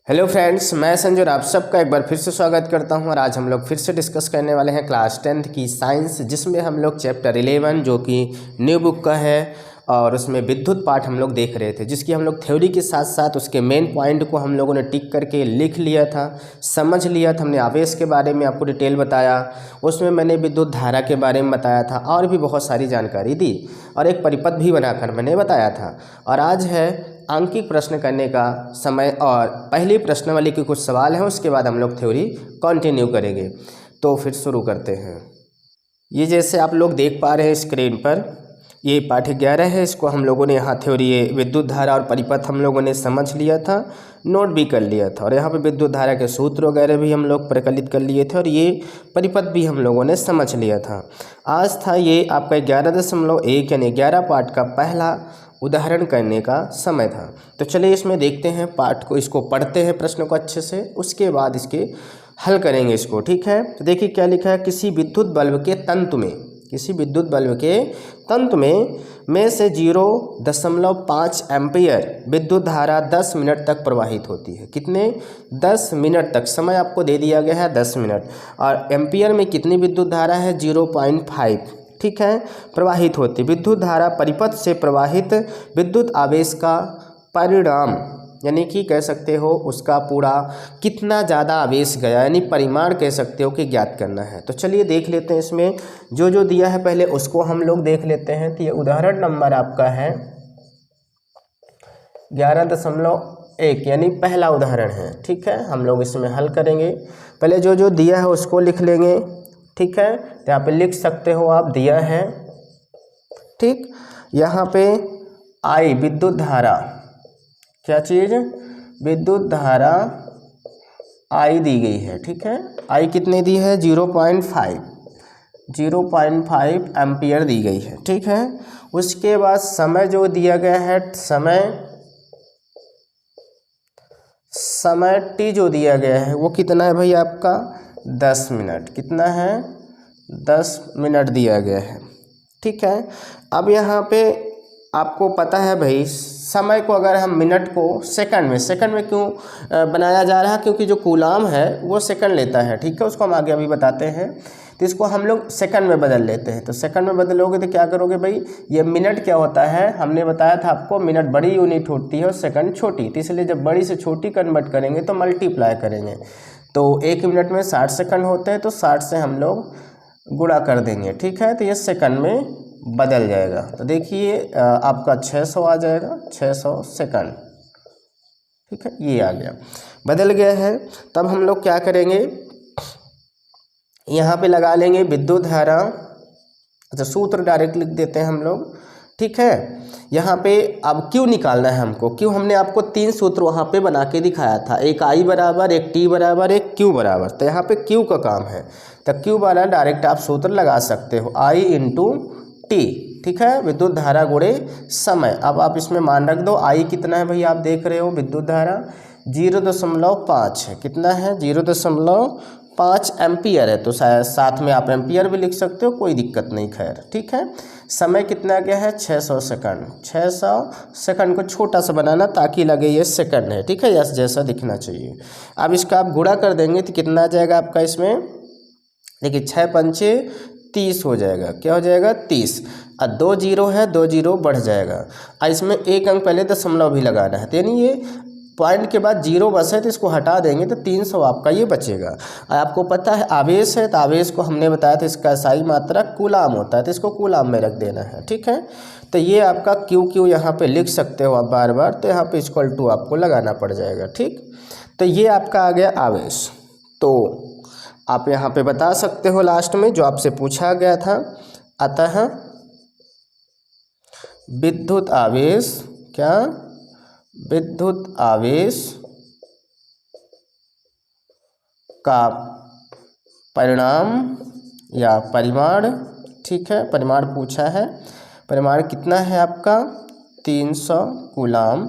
Hello friends, मैं संजय और आप सबका एक बार फिर से स्वागत करता हूं। और आज हम लोग फिर से डिस्कस करने वाले हैं क्लास 10th की साइंस, जिसमें हम लोग चैप्टर 11 जो कि न्यू बुक का है और उसमें विद्युत पाठ हम लोग देख रहे थे, जिसकी हम लोग थ्योरी के साथ साथ उसके मेन पॉइंट को हम लोगों ने टिक करके लिख लिया था, समझ लिया था। हमने आवेश के बारे में आपको डिटेल बताया, उसमें मैंने विद्युत धारा के बारे में बताया था और भी बहुत सारी जानकारी दी और एक परिपथ भी बनाकर मैंने बताया था। और आज है आंकिक प्रश्न करने का समय और पहली प्रश्नावली के कुछ सवाल हैं, उसके बाद हम लोग थ्योरी कंटिन्यू करेंगे। तो फिर शुरू करते हैं। ये जैसे आप लोग देख पा रहे हैं स्क्रीन पर, ये पाठ 11 है। इसको हम लोगों ने यहाँ थ्योरी विद्युत धारा और परिपथ हम लोगों ने समझ लिया था, नोट भी कर लिया था। और यहाँ पे विद्युत धारा के सूत्र वगैरह भी हम लोग प्रकलित कर लिए थे और ये परिपथ भी हम लोगों ने समझ लिया था। आज था ये आपका 11.1 यानी 11 पाठ का पहला उदाहरण करने का समय था। तो चलिए इसमें देखते हैं पाठ को, इसको पढ़ते हैं प्रश्न को अच्छे से, उसके बाद इसके हल करेंगे इसको। ठीक है, तो देखिए क्या लिखा है। किसी विद्युत बल्ब के तंतु में से 0.5 एम्पियर विद्युत धारा 10 मिनट तक प्रवाहित होती है। कितने? 10 मिनट तक। समय आपको दे दिया गया है 10 मिनट। और एम्पियर में कितनी विद्युत धारा है? 0.5। ठीक है, प्रवाहित होती विद्युत धारा परिपथ से प्रवाहित विद्युत आवेश का परिणाम, यानी कि कह सकते हो उसका पूरा कितना ज़्यादा आवेश गया, यानी परिमाण कह सकते हो कि ज्ञात करना है। तो चलिए देख लेते हैं इसमें जो जो दिया है, पहले उसको हम लोग देख लेते हैं। तो ये उदाहरण नंबर आपका है 11.1 यानी पहला उदाहरण है। ठीक है, हम लोग इसमें हल करेंगे। पहले जो जो दिया है उसको लिख लेंगे। ठीक है, तो यहाँ पे लिख सकते हो आप, दिया है। ठीक, यहाँ पे आई विद्युत धारा, क्या चीज़? विद्युत धारा आई दी गई है। ठीक है, आई कितने दी है? 0.5 एम्पियर दी गई है। ठीक है, उसके बाद समय जो दिया गया है, समय टी जो दिया गया है वो कितना है भाई आपका? 10 मिनट। कितना है? 10 मिनट दिया गया है। ठीक है, अब यहाँ पे आपको पता है भाई, समय को अगर हम मिनट को सेकंड में क्यों बनाया जा रहा है? क्योंकि जो कूलाम है वो सेकंड लेता है। ठीक है, उसको हम आगे अभी बताते हैं। तो इसको हम लोग सेकंड में बदल लेते हैं। तो सेकंड में बदलोगे तो क्या करोगे भाई? ये मिनट क्या होता है, हमने बताया था आपको, मिनट बड़ी यूनिट होती है और सेकंड छोटी। तो इसलिए जब बड़ी से छोटी कन्वर्ट करेंगे तो मल्टीप्लाई करेंगे। तो 1 मिनट में 60 सेकंड होते हैं, तो 60 से हम लोग गुणा कर देंगे। ठीक है, तो ये सेकंड में बदल जाएगा। तो देखिए आपका 600 आ जाएगा, 600 सेकंड। ठीक है, ये आ गया, बदल गया है। तब हम लोग क्या करेंगे, यहाँ पे लगा लेंगे विद्युत धारा। अच्छा, सूत्र डायरेक्ट लिख देते हैं हम लोग। ठीक है, यहाँ पे अब क्यू निकालना है हमको। क्यू हमने आपको 3 सूत्र वहाँ पे बना के दिखाया था, एक आई बराबर, एक टी बराबर, एक क्यू बराबर। तो यहाँ पे क्यू का काम है, तो क्यू वाला डायरेक्ट आप सूत्र लगा सकते हो, आई इंटू टी। ठीक है, विद्युत धारा गुणे समय। अब आप इसमें मान रख दो, आई कितना है भाई, आप देख रहे हो विद्युत धारा 0.5 है। कितना है? 0.5 एम्पियर है। तो शायद साथ में आप एम्पियर भी लिख सकते हो, कोई दिक्कत नहीं। खैर ठीक है, समय कितना गया है? 600 सेकंड। 600 सेकंड को छोटा सा बनाना ताकि लगे ये सेकंड है। ठीक है, यस जैसा दिखना चाहिए। अब इसका आप गुणा कर देंगे तो कितना आ जाएगा आपका इसमें? देखिए 6 पंचे 30 हो जाएगा। क्या हो जाएगा? 30। और 2 जीरो है, 2 जीरो बढ़ जाएगा। और इसमें एक अंक पहले दशमलव भी लगाना है, तो यानी ये पॉइंट के बाद 0 बचे तो इसको हटा देंगे तो 300 आपका ये बचेगा। और आपको पता है आवेश है, तो आवेश को हमने बताया था इसका SI मात्रा कूलाम होता है, तो इसको कूलाम में रख देना है। ठीक है, तो ये आपका क्यू यहाँ पे लिख सकते हो आप बार बार, तो यहाँ पे इक्वल टू आपको लगाना पड़ जाएगा। ठीक, तो ये आपका आ गया आवेश। तो आप यहाँ पे बता सकते हो लास्ट में जो आपसे पूछा गया था, अतः विद्युत आवेश, क्या? विद्युत आवेश का परिणाम या परिमाण। ठीक है, परिमाण पूछा है, परिमाण कितना है आपका? 300 कूलाम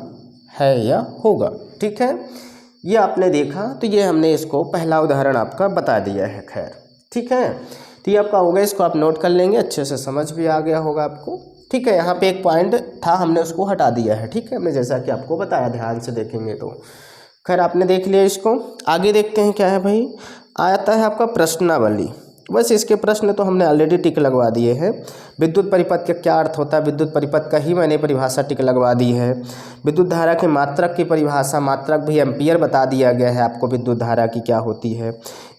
है या होगा। ठीक है, ये आपने देखा, तो ये हमने इसको पहला उदाहरण आपका बता दिया है। खैर ठीक है, तो ये आपका हो गया, इसको आप नोट कर लेंगे, अच्छे से समझ भी आ गया होगा आपको। ठीक है, यहाँ पे एक पॉइंट था, हमने उसको हटा दिया है। ठीक है, हमने जैसा कि आपको बताया, ध्यान से देखेंगे तो। खैर आपने देख लिया इसको। आगे देखते हैं क्या है भाई। आता है आपका प्रश्नावली। बस इसके प्रश्न तो हमने ऑलरेडी टिक लगवा दिए हैं। विद्युत परिपथ का क्या अर्थ होता है, विद्युत परिपथ का ही मैंने परिभाषा टिक लगवा दी है। विद्युत धारा के मात्रक की परिभाषा, मात्रक भी एम्पियर बता दिया गया है आपको विद्युत धारा की क्या होती है।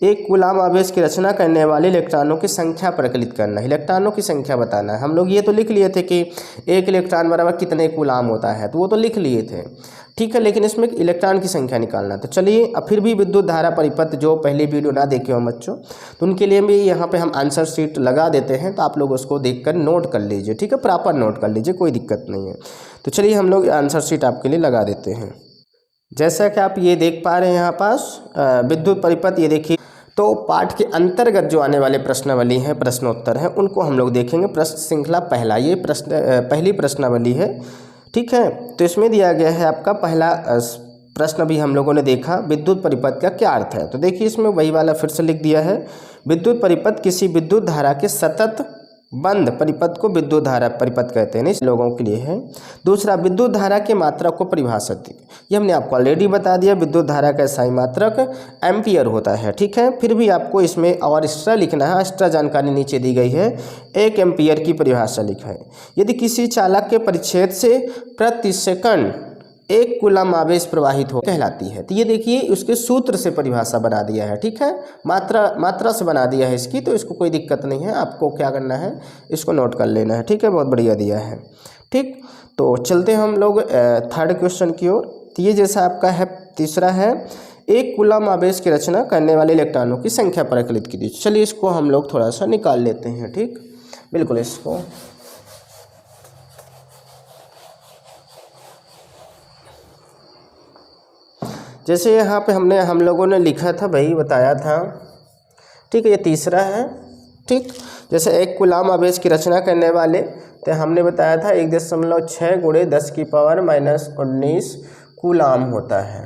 एक कूलाम आवेश की रचना करने वाले इलेक्ट्रॉनों की संख्या प्रकलित करना है, इलेक्ट्रॉनों की संख्या बताना है। हम लोग ये तो लिख लिए थे कि एक इलेक्ट्रॉन बराबर कितने कूलाम होता है, तो वो तो लिख लिए थे, ठीक है, लेकिन इसमें इलेक्ट्रॉन की संख्या निकालना। तो चलिए अब फिर भी विद्युत धारा परिपथ जो पहली वीडियो ना देखे हो बच्चों, तो उनके लिए भी यहाँ पे हम आंसर शीट लगा देते हैं, तो आप लोग उसको देखकर नोट कर लीजिए, ठीक है, प्रॉपर नोट कर लीजिए, कोई दिक्कत नहीं है। तो चलिए हम लोग आंसर शीट आपके लिए लगा देते हैं। जैसा कि आप ये देख पा रहे हैं यहाँ पास विद्युत परिपथ, ये देखिए। तो पाठ के अंतर्गत जो आने वाले प्रश्नावली हैं, प्रश्नोत्तर हैं, उनको हम लोग देखेंगे। प्रश्न श्रृंखला पहला, ये पहली प्रश्नावली है, ठीक है। तो इसमें दिया गया है आपका पहला प्रश्न भी हम लोगों ने देखा, विद्युत परिपथ का क्या अर्थ है। तो देखिए इसमें वही वाला फिर से लिख दिया है। विद्युत परिपथ किसी विद्युत धारा के सतत बंद परिपथ को विद्युत धारा परिपथ कहते हैं, इस लोगों के लिए है। दूसरा, विद्युत धारा के मात्रक को परिभाषित, ये हमने आपको ऑलरेडी बता दिया। विद्युत धारा का स्थायी मात्रक एम्पियर होता है, ठीक है। फिर भी आपको इसमें और एक्स्ट्रा लिखना है, एक्स्ट्रा जानकारी नीचे दी गई है। 1 एम्पियर की परिभाषा लिखा है। यदि किसी चालक के परिच्छेद से प्रति सेकंड 1 कूलम आवेश प्रवाहित हो कहलाती है। तो ये देखिए उसके सूत्र से परिभाषा बना दिया है, ठीक है, मात्रा से बना दिया है इसकी, तो इसको कोई दिक्कत नहीं है। आपको क्या करना है, इसको नोट कर लेना है, ठीक है, बहुत बढ़िया दिया है, ठीक। तो चलते हैं हम लोग थर्ड क्वेश्चन की ओर। तो ये जैसा आपका है, तीसरा है 1 कूलम आवेश की रचना करने वाले इलेक्ट्रॉनों की संख्या प्रकलित कीजिए। चलिए इसको हम लोग थोड़ा सा निकाल लेते हैं, ठीक, बिल्कुल। इसको जैसे यहाँ पे हम लोगों ने लिखा था भाई, बताया था, ठीक है, ये तीसरा है, ठीक। जैसे 1 कूलम आवेश की रचना करने वाले, तो हमने बताया था 1.6 × 10⁻⁻19 कूलम होता है,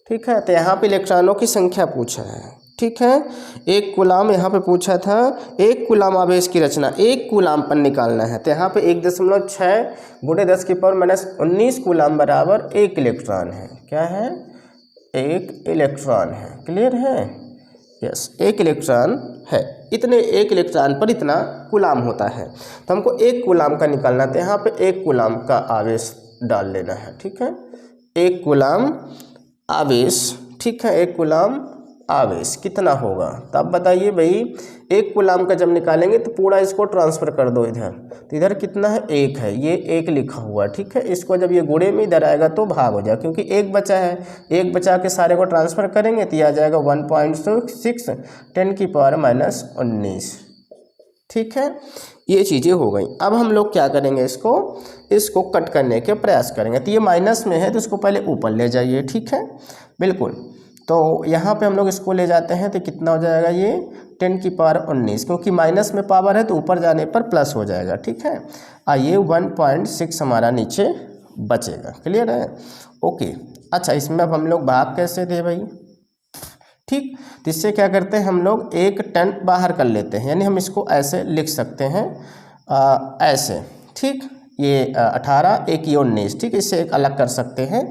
ठीक है। तो यहाँ पे इलेक्ट्रॉनों की संख्या पूछा है, ठीक है। 1 कूलम यहाँ पे पूछा था, 1 कूलम आवेश की रचना 1 कूलम पर निकालना है। तो यहाँ पे 1.6 × 10⁻⁻19 कूलम बराबर 1 इलेक्ट्रॉन है। क्या है, 1 इलेक्ट्रॉन है, क्लियर है, यस, 1 इलेक्ट्रॉन है। इतने 1 इलेक्ट्रॉन पर इतना कूलम होता है। तो हमको 1 कूलम का निकालना था, यहाँ पे 1 कूलम का आवेश डाल लेना है, ठीक है, 1 कूलम आवेश, ठीक है, 1 कूलम आवेश कितना होगा। तो अब बताइए भाई, 1 कूलम का जब निकालेंगे तो पूरा इसको ट्रांसफ़र कर दो इधर, तो इधर कितना है, 1 है, ये 1 लिखा हुआ, ठीक है। इसको जब ये गुणे में इधर आएगा तो भाग हो जाएगा, क्योंकि 1 बचा है, 1 बचा के सारे को ट्रांसफ़र करेंगे तो ये आ जाएगा 1.6 10⁻⁻19, ठीक है। ये चीज़ें हो गई। अब हम लोग क्या करेंगे, इसको कट करने के प्रयास करेंगे। तो ये माइनस में है तो इसको पहले ऊपर ले जाइए, ठीक है, बिल्कुल। तो यहाँ पे हम लोग इसको ले जाते हैं तो कितना हो जाएगा, ये 10⁻19, क्योंकि माइनस में पावर है तो ऊपर जाने पर प्लस हो जाएगा, ठीक है। आइए 1.6 हमारा नीचे बचेगा, क्लियर है, ओके। अच्छा, इसमें अब हम लोग भाग कैसे दे भाई, ठीक। तो इससे क्या करते हैं, हम लोग 1 10 बाहर कर लेते हैं, यानी हम इसको ऐसे लिख सकते हैं, ऐसे, ठीक। ये 18, 1 ये 19, ठीक, इससे एक अलग कर सकते हैं,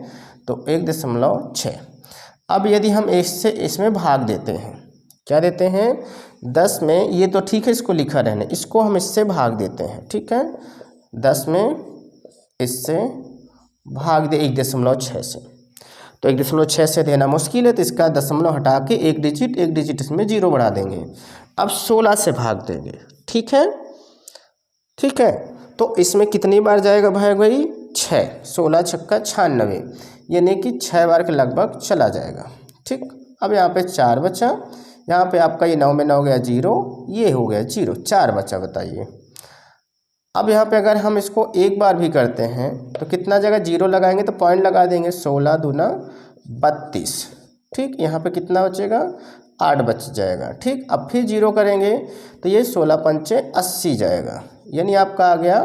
तो 1.6। अब यदि हम इससे इसमें भाग देते हैं, क्या देते हैं, 10 में, ये तो ठीक है, इसको लिखा रहने, इसको हम इससे भाग देते हैं, ठीक है, 10 में इससे भाग दे 1.6 से। तो 1.6 से देना मुश्किल है, तो इसका दशमलव हटा के एक डिजिट इसमें 0 बढ़ा देंगे। अब 16 से भाग देंगे, ठीक है, ठीक है। तो इसमें कितनी बार जाएगा भाई, 6, 16 छक्का 96, यानी कि 6 बार के लगभग चला जाएगा, ठीक। अब यहाँ पे 4 बचा, यहाँ पे आपका ये 9 में 9 गया 0, ये हो गया 0, 4 बचा, बताइए। अब यहाँ पे अगर हम इसको एक बार भी करते हैं तो कितना जगह 0 लगाएंगे, तो पॉइंट लगा देंगे, 16 दूना 32, ठीक। यहाँ पे कितना बचेगा, 8 बच जाएगा, ठीक। अब फिर 0 करेंगे तो ये 16 पंचे 80 जाएगा, यानी आपका आ गया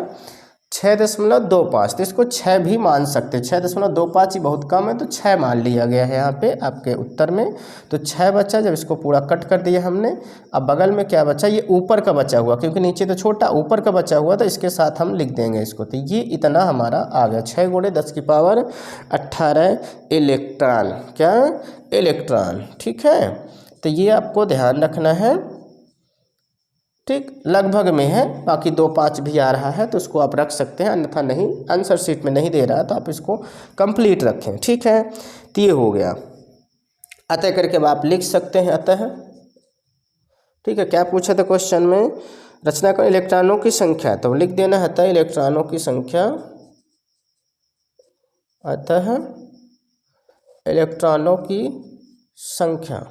6.25, तो इसको 6 भी मान सकते हैं। 6.25 ही बहुत कम है तो 6 मान लिया गया है यहाँ पे आपके उत्तर में। तो 6 बचा, जब इसको पूरा कट कर दिया हमने। अब बगल में क्या बचा, ये ऊपर का बचा हुआ, क्योंकि नीचे तो छोटा, ऊपर का बचा हुआ तो इसके साथ हम लिख देंगे इसको। तो ये इतना हमारा आ गया 6 × 10⁻18 इलेक्ट्रॉन। क्या, इलेक्ट्रॉन। ठीक है, तो ये आपको ध्यान रखना है। ठीक, लगभग में है, बाकी 2-5 भी आ रहा है तो उसको आप रख सकते हैं, अन्यथा नहीं, आंसर शीट में नहीं दे रहा है तो आप इसको कंप्लीट रखें। ठीक है, तो ये हो गया। अतः करके अब आप लिख सकते हैं अतः। ठीक है, क्या पूछा था क्वेश्चन में, रचना कर इलेक्ट्रॉनों की संख्या, तो लिख देना है अतः इलेक्ट्रॉनों की संख्या, अतः इलेक्ट्रॉनों की संख्या।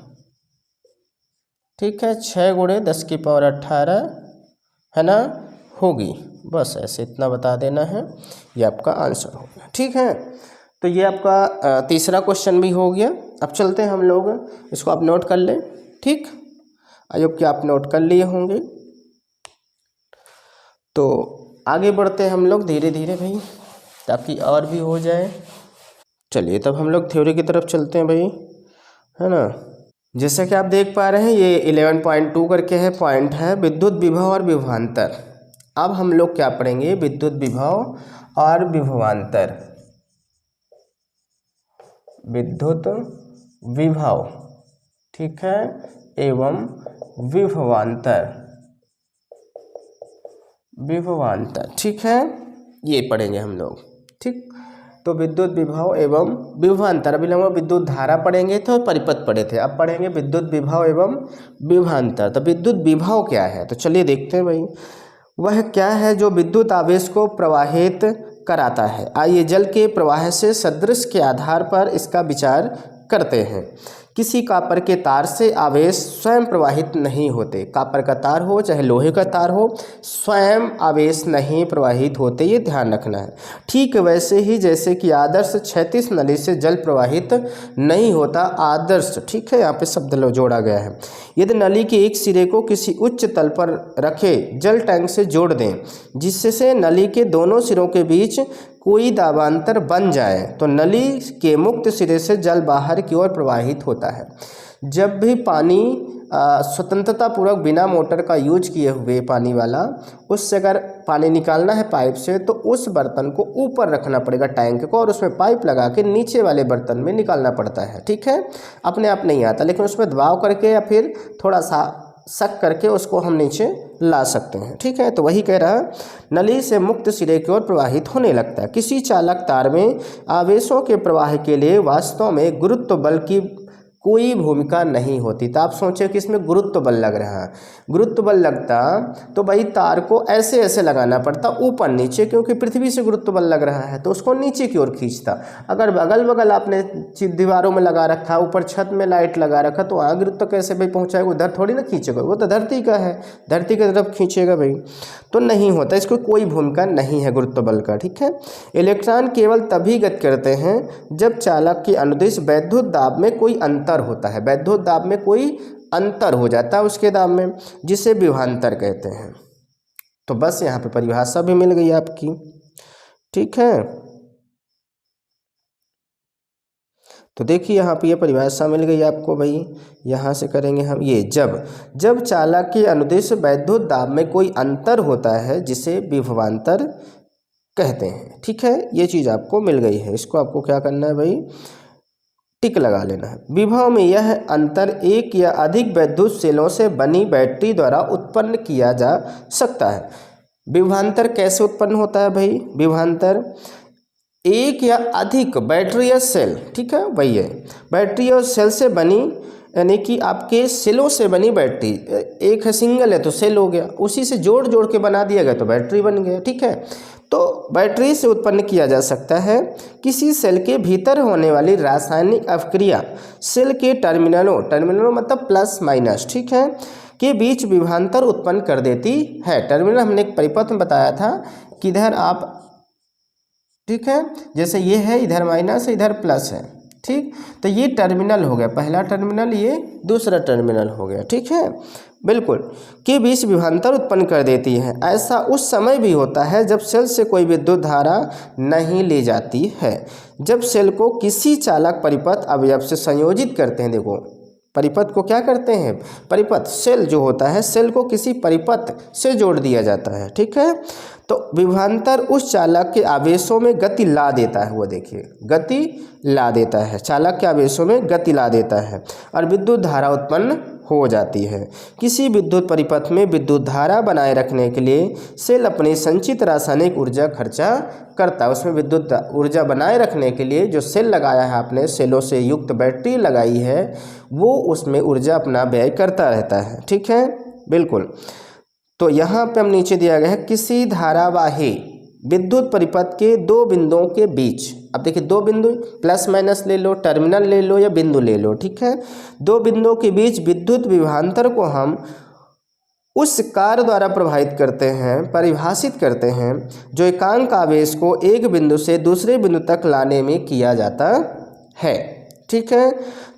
ठीक है, 6 × 10⁻18 है ना, होगी। बस ऐसे इतना बता देना है, ये आपका आंसर होगा। ठीक है, तो ये आपका तीसरा क्वेश्चन भी हो गया। अब चलते हैं हम लोग, इसको आप नोट कर लें। ठीक, आयोग के आप नोट कर लिए होंगे। तो आगे बढ़ते हैं हम लोग धीरे धीरे भाई, ताकि और भी हो जाए। चलिए तब हम लोग थ्योरी की तरफ चलते हैं भाई, है ना। जैसा कि आप देख पा रहे हैं ये 11.2 करके है, पॉइंट है विद्युत विभव और विभवांतर। अब हम लोग क्या पढ़ेंगे, विद्युत विभव और विभवांतर। विद्युत विभव, ठीक है, एवं विभवांतर, विभवांतर। ठीक है, ये पढ़ेंगे हम लोग। ठीक, तो विद्युत विभव एवं विभवांतर। अभी हम विद्युत धारा पढ़ेंगे तो परिपथ पढ़े थे, अब पढ़ेंगे विद्युत विभव एवं विभवांतर। तो विद्युत विभव क्या है, तो चलिए देखते हैं भाई। वह क्या है जो विद्युत आवेश को प्रवाहित कराता है। आइए जल के प्रवाह से सदृश के आधार पर इसका विचार करते हैं। किसी कॉपर के तार से आवेश स्वयं प्रवाहित नहीं होते। कॉपर का तार हो चाहे लोहे का तार हो, स्वयं आवेश नहीं प्रवाहित होते, ये ध्यान रखना है। ठीक वैसे ही जैसे कि आदर्श क्षैतिज नली से जल प्रवाहित नहीं होता। आदर्श, ठीक है, यहाँ पे शब्द जोड़ा गया है। यदि नली के एक सिरे को किसी उच्च तल पर रखे जल टैंक से जोड़ दें, जिससे नली के दोनों सिरों के बीच कोई दाबांतर बन जाए, तो नली के मुक्त सिरे से जल बाहर की ओर प्रवाहित होता है। जब भी पानी स्वतंत्रता पूर्वक बिना मोटर का यूज किए हुए पानी वाला, उससे अगर पानी निकालना है पाइप से, तो उस बर्तन को ऊपर रखना पड़ेगा टैंक को, और उसमें पाइप लगा के नीचे वाले बर्तन में निकालना पड़ता है। ठीक है, अपने आप नहीं आता, लेकिन उसमें दबाव करके या फिर थोड़ा सा शक करके उसको हम नीचे ला सकते हैं। ठीक है, तो वही कह रहा है, नली से मुक्त सिरे की ओर प्रवाहित होने लगता है। किसी चालक तार में आवेशों के प्रवाह के लिए वास्तव में गुरुत्व बल की कोई भूमिका नहीं होती। तो आप सोचें कि इसमें गुरुत्व बल लग रहा है, गुरुत्व बल लगता तो भाई तार को ऐसे ऐसे लगाना पड़ता ऊपर नीचे, क्योंकि पृथ्वी से गुरुत्व बल लग रहा है तो उसको नीचे की ओर खींचता। अगर बगल बगल आपने दीवारों में लगा रखा, ऊपर छत में लाइट लगा रखा, तो वहाँ गुरुत्व कैसे भाई पहुँचाएगा, उधर थोड़ी ना खींचेगा, वो तो धरती का है, धरती की तरफ खींचेगा भाई, तो नहीं होता, इसको कोई भूमिका नहीं है गुरुत्व बल का। ठीक है, इलेक्ट्रॉन केवल तभी गति करते हैं जब चालक के अनुदिश वैद्युत दाब में कोई अंतर होता है। वैद्युत दाब में कोई अंतर हो जाता है उसके दाब में, जिसे विभवांतर कहते हैं। तो बस यहाँ पे परिभाषा भी मिल गई आपकी। ठीक है, तो देखिए यहाँ पे ये परिभाषा मिल गई आपको भाई। यहाँ से करेंगे हम ये, जब चालक के अनुदिश वैद्युत दाब में कोई अंतर होता है, जिसे विभवांतर कहते हैं। ठीक है, ये चीज़ आपको मिल गई है, इसको आपको क्या करना है भाई, टिक लगा लेना है। विभव में यह अंतर एक या अधिक वैद्युत सेलों से बनी बैटरी द्वारा उत्पन्न किया जा सकता है। विभवांतर कैसे उत्पन्न होता है भाई, विभवांतर एक या अधिक बैटरी या सेल, ठीक है वही है, बैटरी और सेल से बनी, यानी कि आपके सेलों से बनी बैटरी। एक है सिंगल है तो सेल हो गया, उसी से जोड़ जोड़ के बना दिया गया तो बैटरी बन गया। ठीक है, तो बैटरी से उत्पन्न किया जा सकता है। किसी सेल के भीतर होने वाली रासायनिक अभिक्रिया सेल के टर्मिनलों मतलब प्लस माइनस, ठीक है, के बीच विभवांतर उत्पन्न कर देती है। टर्मिनल हमने एक परिपथ में बताया था कि इधर आप, ठीक है, जैसे ये है, इधर माइनस है इधर प्लस है, ठीक। तो ये टर्मिनल हो गया, पहला टर्मिनल, ये दूसरा टर्मिनल हो गया, ठीक है, बिल्कुल, के बीच विभवांतर उत्पन्न कर देती है। ऐसा उस समय भी होता है जब सेल से कोई विद्युत धारा नहीं ली जाती है। जब सेल को किसी चालक परिपथ अवयव से संयोजित करते हैं, देखो परिपथ को क्या करते हैं, परिपथ, सेल जो होता है, सेल को किसी परिपथ से जोड़ दिया जाता है, ठीक है, तो विभवांतर उस चालक के आवेशों में गति ला देता है। वो देखिए गति ला देता है, चालक के आवेशों में गति ला देता है और विद्युत धारा उत्पन्न हो जाती है। किसी विद्युत परिपथ में विद्युत धारा बनाए रखने के लिए सेल अपनी संचित रासायनिक ऊर्जा खर्चा करता है। उसमें विद्युत ऊर्जा बनाए रखने के लिए जो सेल लगाया है आपने, सेलों से युक्त बैटरी लगाई है, वो उसमें ऊर्जा अपना व्यय करता रहता है, ठीक है, बिल्कुल। तो यहाँ पे हम नीचे दिया गया है किसी धारावाही विद्युत परिपथ के दो बिंदुओं के बीच, अब देखिए दो बिंदु, प्लस माइनस ले लो, टर्मिनल ले लो या बिंदु ले लो, ठीक है, दो बिंदुओं के बीच विद्युत विभवांतर को हम उस कार्य द्वारा प्रभावित करते हैं, परिभाषित करते हैं जो एकांक आवेश को एक बिंदु से दूसरे बिंदु तक लाने में किया जाता है, ठीक है।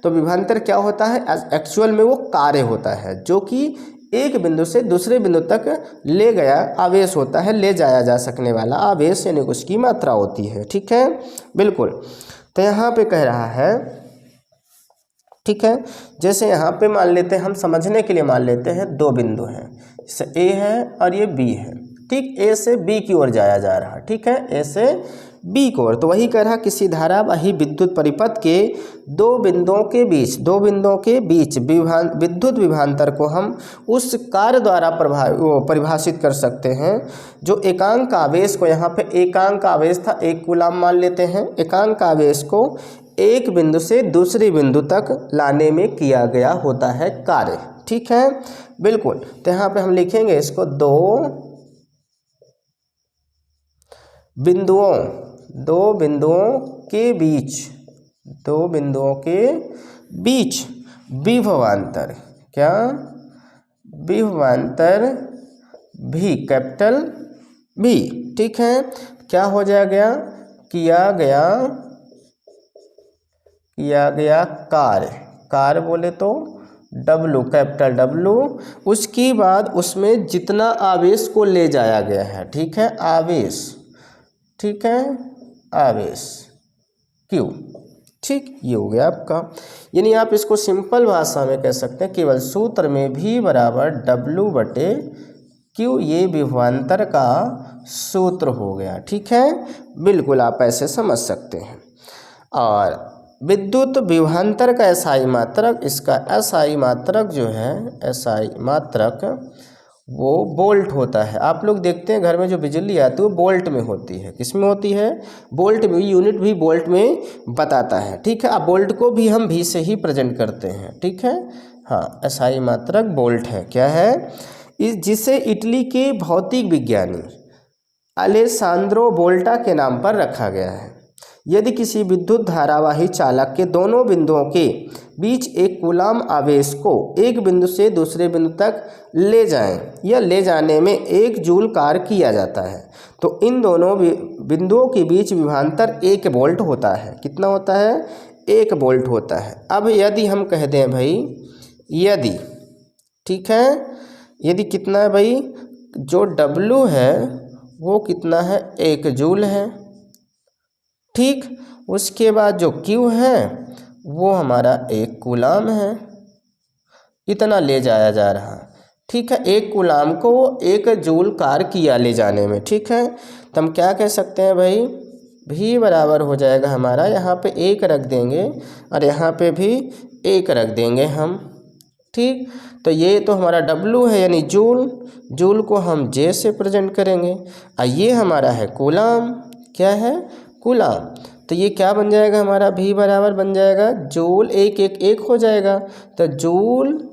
तो विभवांतर क्या होता है, एक्चुअल में वो कार्य होता है जो कि एक बिंदु से दूसरे बिंदु तक ले गया आवेश होता है, ले जाया जा सकने वाला आवेश, यानी उसकी मात्रा होती है, ठीक है, बिल्कुल। तो यहाँ पे कह रहा है, ठीक है, जैसे यहाँ पे मान लेते हैं, हम समझने के लिए मान लेते हैं दो बिंदु हैं, जैसे ए है और ये बी है, ठीक, ए से बी की ओर जाया जा रहा है, ठीक है, ए से बी की ओर। तो वही कह रहा किसी धारावाही विद्युत परिपथ के दो बिंदुओं के बीच विद्युत विभवांतर को हम उस कार्य द्वारा परिभाषित कर सकते हैं जो एकांक आवेश को, यहाँ पे एकांक आवेश था, एक कूलाम मान लेते हैं, एकांक आवेश को एक बिंदु से दूसरे बिंदु तक लाने में किया गया होता है कार्य, ठीक है, बिल्कुल। तो यहाँ पे हम लिखेंगे इसको दो बिंदुओं के बीच विभवांतर, क्या, विभवांतर भी, कैपिटल भी, ठीक है, क्या हो जाएगा, किया गया कार्य बोले तो W, कैपिटल W, उसके बाद उसमें जितना आवेश को ले जाया गया है, ठीक है, आवेश, ठीक है, आवेश Q, ठीक, ये हो गया आपका। यानी आप इसको सिंपल भाषा में कह सकते हैं, केवल सूत्र में V बराबर W/Q, ये विभवांतर का सूत्र हो गया, ठीक है, बिल्कुल, आप ऐसे समझ सकते हैं। और विद्युत विभवांतर का एसआई मात्रक, इसका एसआई मात्रक जो है, एसआई मात्रक वो बोल्ट होता है। आप लोग देखते हैं घर में जो बिजली आती है वो बोल्ट में होती है, किस में होती है, बोल्ट में, यूनिट भी बोल्ट में बताता है, ठीक है। अब बोल्ट को भी हम भी से ही प्रेजेंट करते हैं, ठीक है, हाँ, एसआई मात्रक बोल्ट है, क्या है, जिसे इटली के भौतिक विज्ञानी अलेसांद्रो बोल्टा के नाम पर रखा गया है। यदि किसी विद्युत धारावाही चालक के दोनों बिंदुओं के बीच एक कूलाम आवेश को एक बिंदु से दूसरे बिंदु तक ले जाएं या ले जाने में 1 जूल कार्य किया जाता है, तो इन दोनों बिंदुओं के बीच विभवांतर 1 वोल्ट होता है। कितना होता है, 1 वोल्ट होता है। अब यदि हम कह दें भाई, यदि, ठीक है, यदि कितना है भाई, जो W है वो कितना है, 1 जूल है, ठीक, उसके बाद जो Q है वो हमारा 1 कूलाम है, इतना ले जाया जा रहा, ठीक है, 1 कूलाम को 1 जूल कार्य किया ले जाने में, ठीक है। तो हम क्या कह सकते हैं भाई, V बराबर हो जाएगा हमारा, यहाँ पे 1 रख देंगे और यहाँ पे भी 1 रख देंगे हम, ठीक। तो ये तो हमारा W है यानी जूल को हम J से प्रेजेंट करेंगे और ये हमारा है कूलाम, क्या है, कूलाम। तो ये क्या बन जाएगा हमारा, V बराबर बन जाएगा जूल, 1 हो जाएगा, तो जूल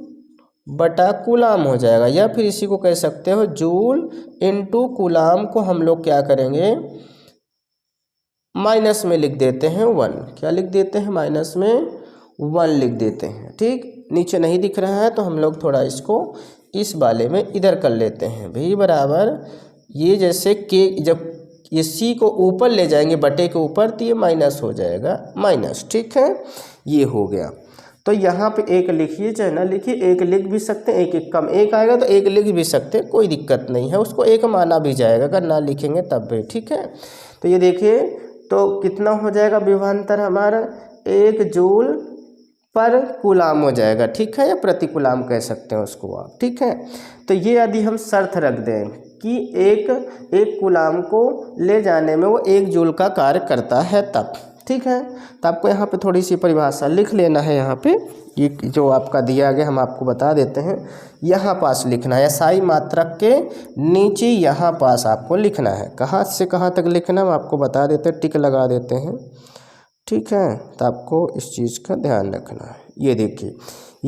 बटा कूलाम हो जाएगा, या फिर इसी को कह सकते हो जूल इनटू कूलाम को हम लोग क्या करेंगे, माइनस में लिख देते हैं 1, क्या लिख देते हैं, माइनस में 1 लिख देते हैं, ठीक। नीचे नहीं दिख रहा है तो हम लोग थोड़ा इसको इस वाले में इधर कर लेते हैं। V बराबर ये जैसे K, जब ये सी को ऊपर ले जाएंगे बटे के ऊपर तो ये माइनस हो जाएगा माइनस, ठीक है, ये हो गया। तो यहाँ पे एक लिखिए चाहे ना लिखिए, एक लिख भी सकते हैं, एक एक कम एक आएगा तो एक लिख भी सकते हैं, कोई दिक्कत नहीं है, उसको एक माना भी जाएगा अगर ना लिखेंगे तब भी, ठीक है। तो ये देखिए तो कितना हो जाएगा विभवांतर हमारा 1 जूल पर कूलाम हो जाएगा, ठीक है, या प्रति कूलाम कह सकते हैं उसको आप, ठीक है। तो ये यदि हम शर्त रख दें कि एक कूलाम को ले जाने में वो 1 जूल का कार्य करता है तब, ठीक है। तो आपको यहाँ पे थोड़ी सी परिभाषा लिख लेना है, यहाँ पे ये जो आपका दिया गया हम आपको बता देते हैं, यहाँ पास लिखना है, SI मात्रक के नीचे यहाँ पास आपको लिखना है। कहाँ से कहाँ तक लिखना हम आपको बता देते हैं, टिक लगा देते हैं, ठीक है। तो आपको इस चीज़ का ध्यान रखना है। ये देखिए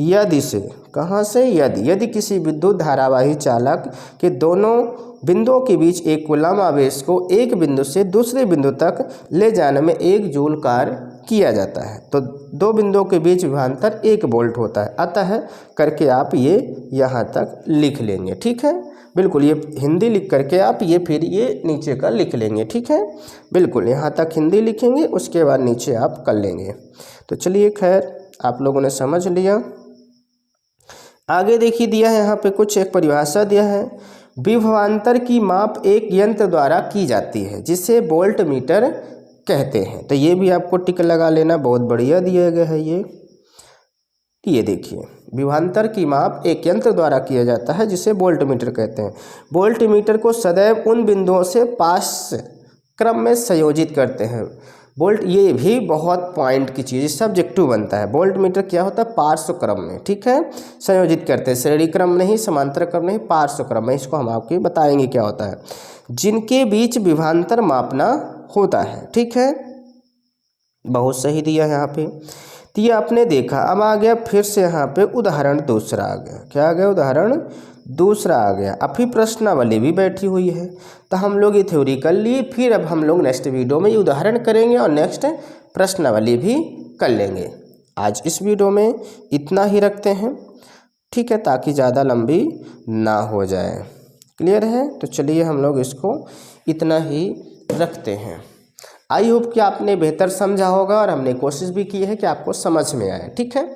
यदि से कहाँ से, यदि किसी विद्युत धारावाही चालक के दोनों बिंदुओं के बीच एक कूलाम आवेश को एक बिंदु से दूसरे बिंदु तक ले जाने में 1 जूल कार्य किया जाता है तो दो बिंदुओं के बीच विभवांतर 1 वोल्ट होता है। अतः करके आप ये यहाँ तक लिख लेंगे, ठीक है, बिल्कुल। ये हिंदी लिख करके आप ये फिर ये नीचे का लिख लेंगे, ठीक है, बिल्कुल। यहाँ तक हिंदी लिखेंगे, उसके बाद नीचे आप कर लेंगे। तो चलिए खैर आप लोगों ने समझ लिया। आगे देखिए दिया है यहाँ पे कुछ एक परिभाषा दिया है, विभवांतर की माप एक यंत्र द्वारा की जाती है जिसे वोल्ट मीटर कहते हैं। तो ये भी आपको टिक लगा लेना, बहुत बढ़िया दिया गया है ये देखिए विभवांतर की माप एक यंत्र द्वारा किया जाता है जिसे वोल्ट मीटर कहते हैं। वोल्ट मीटर को सदैव उन बिंदुओं से पास क्रम में संयोजित करते हैं। वोल्ट ये भी बहुत पॉइंट की चीज़, सब्जेक्टिव बनता है। वोल्ट मीटर क्या होता है, पार्श्व क्रम में, ठीक है, संयोजित करते हैं, श्रेणी क्रम नहीं, समांतर क्रम नहीं, पार्श्व क्रम में। इसको हम आपको बताएंगे क्या होता है, जिनके बीच विभवांतर मापना होता है, ठीक है, बहुत सही दिया है यहाँ पे। तो ये आपने देखा। अब आ गया फिर से यहाँ पे उदाहरण दूसरा आ गया, क्या आ गया, उदाहरण दूसरा आ गया। अब फिर प्रश्नावली भी बैठी हुई है, तो हम लोग ये थ्योरी कर लिए, फिर अब हम लोग नेक्स्ट वीडियो में ये उदाहरण करेंगे और नेक्स्ट प्रश्नावली भी कर लेंगे। आज इस वीडियो में इतना ही रखते हैं, ठीक है, ताकि ज़्यादा लंबी ना हो जाए। क्लियर है? तो चलिए हम लोग इसको इतना ही रखते हैं। आई होप कि आपने बेहतर समझा होगा और हमने कोशिश भी की है कि आपको समझ में आए, ठीक है।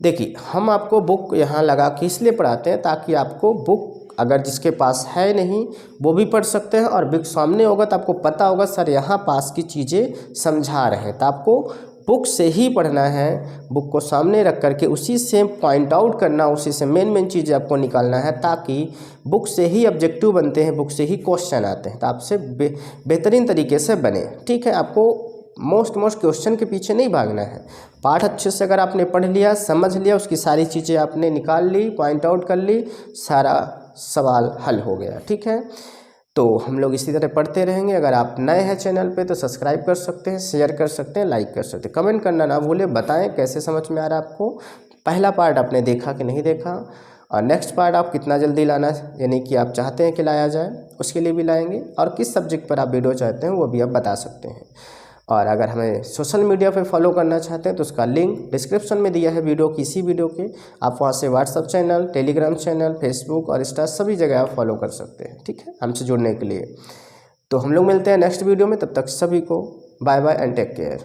देखिए हम आपको बुक यहाँ लगा के इसलिए पढ़ाते हैं ताकि आपको बुक अगर जिसके पास है नहीं वो भी पढ़ सकते हैं, और बुक सामने होगा तो आपको पता होगा सर यहाँ पास की चीज़ें समझा रहे हैं। तो आपको बुक से ही पढ़ना है, बुक को सामने रख करके उसी से पॉइंट आउट करना, उसी से मेन चीज़ें आपको निकालना है, ताकि बुक से ही ऑब्जेक्टिव बनते हैं, बुक से ही क्वेश्चन आते हैं, तो आपसे बेहतरीन तरीके से बने, ठीक है। आपको मोस्ट क्वेश्चन के पीछे नहीं भागना है। पाठ अच्छे से अगर आपने पढ़ लिया, समझ लिया, उसकी सारी चीज़ें आपने निकाल ली, पॉइंट आउट कर ली, सारा सवाल हल हो गया, ठीक है। तो हम लोग इसी तरह पढ़ते रहेंगे। अगर आप नए हैं चैनल पे तो सब्सक्राइब कर सकते हैं, शेयर कर सकते हैं, लाइक कर सकते हैं, कमेंट करना ना भूलें, बताएं कैसे समझ में आ रहा है आपको, पहला पार्ट आपने देखा कि नहीं देखा, और नेक्स्ट पार्ट आप कितना जल्दी लाना यानी कि आप चाहते हैं कि लाया जाए, उसके लिए भी लाएंगे, और किस सब्जेक्ट पर आप वीडियो चाहते हैं वो भी आप बता सकते हैं। और अगर हमें सोशल मीडिया पे फॉलो करना चाहते हैं तो उसका लिंक डिस्क्रिप्शन में दिया है वीडियो की, इसी वीडियो के। आप वहाँ से WhatsApp channel, Telegram channel, Facebook और इंस्टा सभी जगह आप फॉलो कर सकते हैं, ठीक है, हमसे जुड़ने के लिए। तो हम लोग मिलते हैं नेक्स्ट वीडियो में, तब तक सभी को bye bye and take care.